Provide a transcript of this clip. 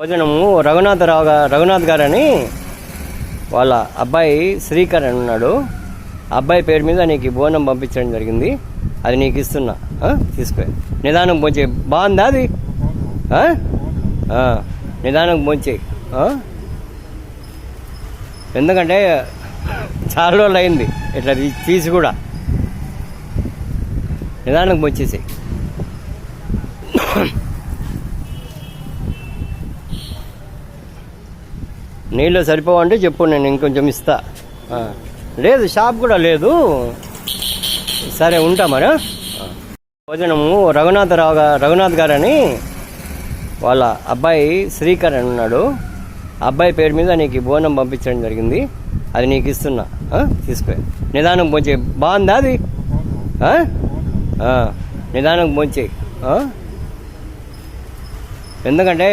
భోజనము రఘునాథ్ గారని వాళ్ళ అబ్బాయి శ్రీకర్ అని ఉన్నాడు. అబ్బాయి పేరు మీద నీకు ఈ బోనం పంపించడం జరిగింది. అది నీకు ఇస్తున్నా, తీసుకో. నిదానం భోంచే. బాగుందా అది? నిదానం భోంచే. ఎందుకంటే చాలా రోజులు అయింది ఇట్లా తీసి కూడా. నిదానం భోంచేసి. నీళ్ళు సరిపోవంటే చెప్పు, నేను ఇంకొంచెం ఇస్తా. లేదు, షాప్ కూడా లేదు. సరే, ఉంటా మరి. భోజనము రఘునాథ్ గారని వాళ్ళ అబ్బాయి శ్రీకర్ అని ఉన్నాడు. అబ్బాయి పేరు మీద నీకు ఈ బోనం పంపించడం జరిగింది. అది నీకు ఇస్తున్నా, తీసుకో. నిదానం భోంచే. బాగుందా అది? నిదానం భోంచే. ఎందుకంటే